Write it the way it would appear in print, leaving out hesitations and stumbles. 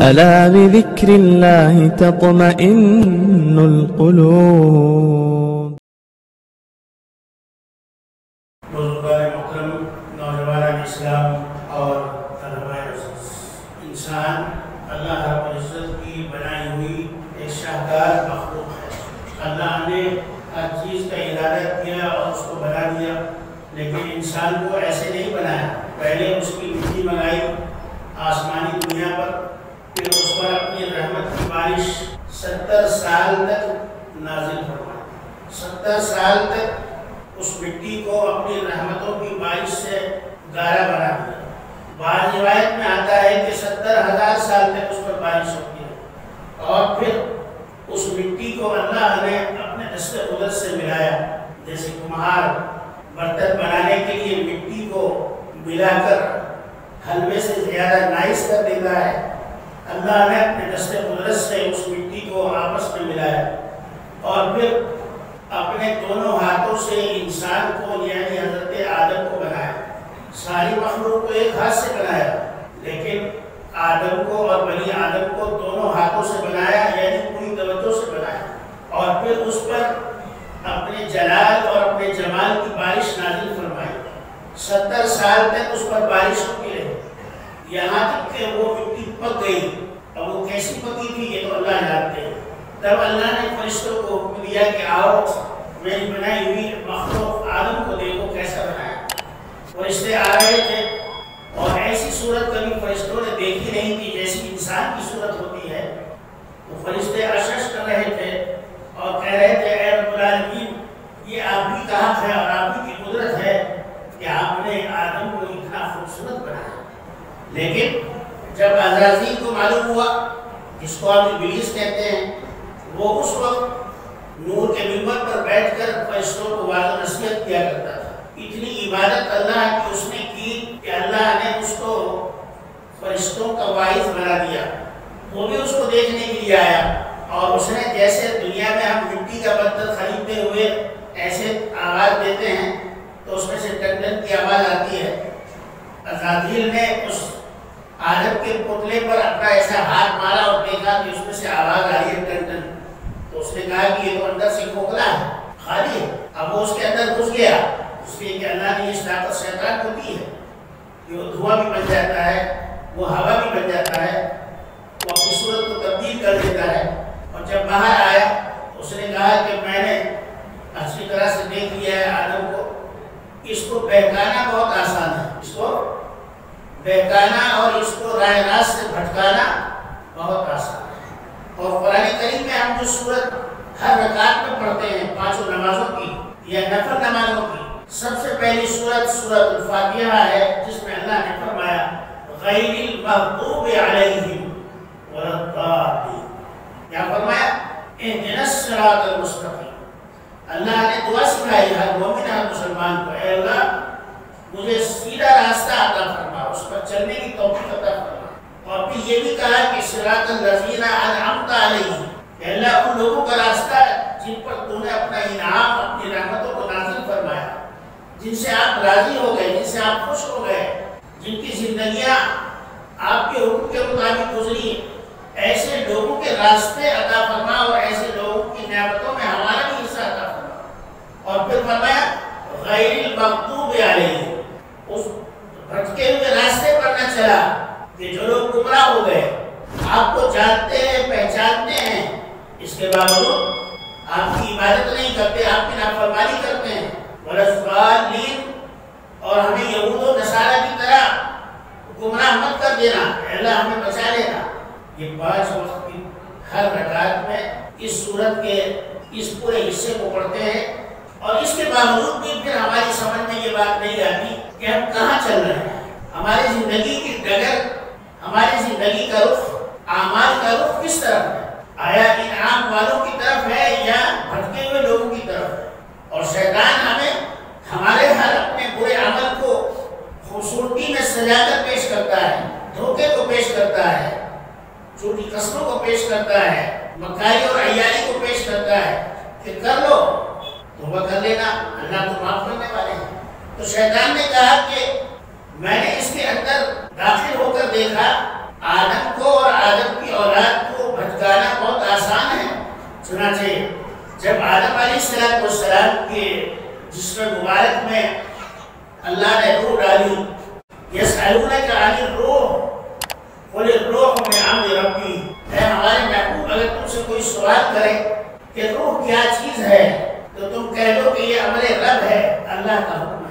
ألا بذكر الله تطمئن القلوب. محترم نوجوان اسلام اور طلباء انسان اللہ رب العزت کی بنائی ہوئی ایک شاہکار مخلوق ہے. اللہ نے ہر چیز کا ارادہ کیا اور اس کو بنا دیا، لیکن انسان کو ایسے نہیں بنایا. پہلے اس کی مٹی منگائی آسمانی دنیا پر، پھر اس پر اپنی رحمت کی بارش 70 سال تک نازل فرمائی. 70 سال تک اس مٹی کو اپنی رحمتوں کی بارش سے گارا بنا دیا. بعض روایت میں آتا ہے کہ 70,000 سال تک اس پر بارش ہوتی ہے، اور پھر اس مٹی کو اللہ نے اپنے دست قدرت سے ملایا. جیسے کمہار برتن بنانے کے لیے مٹی کو ملا کر حلوے سے زیادہ نائس کر دیتا ہے، اللہ نے اپنے دست قدرت سے اس مٹی کو آپس میں ملایا، اور پھر اپنے دونوں ہاتھوں سے انسان کو یعنی حضرت آدم کو بنایا. ساری مخلوق کو ایک ہاتھ سے بنایا، لیکن آدم کو اور بنی آدم کو دونوں ہاتھوں سے بنایا، یعنی پوری توجہ سے بنایا، اور پھر اس پر اپنے جلال اور اپنے جمال کی بارش نازل فرمائی. 70 سال تک اس پر بارش ہوتی رہی، یہاں تک کہ وہ مٹی پک گئی. اور وہ کیسی پکی تھی یہ تو اللہ جانتے ہیں. تب اللہ نے فرشتوں کو حکم دیا کہ آؤ میری بنائی ہوئی مخلوق آدم کو دیکھو کیسا بنایا. فرشتے آ رہے تھے اور ایسی صورت کبھی فرشتوں نے دیکھی نہیں تھی جیسی انسان کی صورت ہوتی ہے. وہ فرشتے اشش کر رہے تھے اور کہہ رہے تھے اے رب العالمین، یہ آپ ہی کا حق ہے اور آپ ہی کی قدرت ہے کہ آپ نے آدم کو اتنا خوبصورت بنایا. لیکن جب عزازیل کو معلوم ہوا، جس کو آپ ابلیس کہتے ہیں، وہ اس وقت نور کے منبر پر بیٹھ کر فرشتوں کو واضح نصیحت کیا کرتا تھا. اتنی عبادت اللہ کی اس نے کی کہ اللہ نے اس کو فرشتوں کا واعظ بنا دیا. وہ بھی اس کو دیکھنے کے لیے آیا، اور اس نے جیسے دنیا میں ہم مٹی کا برتن خریدتے ہوئے ایسے آواز دیتے ہیں تو اس میں سے ٹن ٹن کی آواز آتی ہے. عزازیل نے اس آدم کے پتلے پر اپنا ایسا ہاتھ مارا اور دیکھا کہ اس میں سے آواز آ رہی ہے ٹن ٹن. تو اس نے کہا کہ یہ تو اندر سے کھوکھلا ہے، خالی ہے. اب وہ اس کے اندر گھس گیا، اس لیے کہ اللہ نے یہ طاقت شیطان کو دی ہے کہ وہ دھواں بھی بن جاتا ہے، وہ ہوا بھی بن جاتا ہے، وہ اپنی صورت کو تبدیل کر دیتا ہے. اور جب باہر آیا اس نے کہا کہ میں نے اچھی طرح سے دیکھ لیا ہے آدم کو، اس کو بہکانا بہت آسان ہے، اس کو بہکانا اور اس کو راہ راست سے بھٹکانا بہت آسان ہے. اور قرآن کریم میں ہم جو سورت ہر رکعت میں پڑھتے ہیں 5 نمازوں کی یا نفل نمازوں کی، سب سے پہلی سورت سورت الفاتحہ ہے، جس میں اللہ نے فرمایا غیر المغضوب علیہم ولا الضالین. کیا فرمایا؟ اہدنا الصراط المستقیم. اللہ نے دعا سکھائی ہر مومن ہر مسلمان کو، اے اللہ مجھے سیدھا راستہ عطا فرما، اس پر چلنے کی توفیق عطا فرما. اور پھر یہ بھی کہا کہ صراط الذین انعمت علیہم، کہ اللہ ان لوگوں کا راستہ جن پر تو نے اپنا انعام، اپنی رحمتوں کو نازل فرمایا، جن سے آپ راضی ہو گئے، جن سے آپ خوش ہو گئے، جن کی زندگیاں آپ کے حکم کے مطابق گزری. ایسے لوگوں کے راستے عطا فرما اور ایسے لوگوں کی نعمتوں میں ہمارا بھی حصہ عطا فرما. اور پھر فرمایا غیر المغضوب علیہم، اس بھٹکے ہوئے راستے پر نہ چلا کہ جو لوگ گمراہ ہو گئے، آپ کو جانتے ہیں، پہچانتے ہیں، اس کے باوجود آپ کی عبادت نہیں کرتے، آپ کی نافرمانی کرتے ہیں. ولا الضالین، اور ہمیں یہود و نصارہ کی طرح گمراہ مت کر دینا، اللہ ہمیں بچا لینا. یہ 5 وقت کی ہر رکعت میں اس سورت کے اس پورے حصے کو پڑھتے ہیں، اور اس کے باوجود بھی پھر ہماری سمجھ میں یہ بات نہیں آتی کہ ہم کہاں چل رہے ہیں. ہماری زندگی کی ڈگر، ہماری زندگی کا رخ، اعمال کا رخ کس طرف ہے؟ آیا انعام والوں کی طرف ہے یا بھٹکے ہوئے لوگوں کی طرف ہے؟ اور شیطان ہمیں ہمارے ہر اپنے برے عمل کو خوبصورتی میں سجا کر پیش کرتا ہے، دھوکے کو پیش کرتا ہے، جھوٹی قسموں کو پیش کرتا ہے، مکاری اور عیاری کو پیش کرتا ہے کہ کر لو، توبہ کر لینا، اللہ تو معاف کرنے والے ہیں. تو شیطان نے کہا کہ میں نے اس کے اندر داخل ہو کر دیکھا آدم کو اور آدم کائنات کے جسم مبارک میں اللہ نے روح ڈالی. یسألونک عن الروح قل الروح من امر ربی. اے ہمارے محبوب اگر تم سے کوئی سوال کرے کہ روح کیا چیز ہے تو تم کہہ دو کہ یہ امر رب ہے، اللہ کا حکم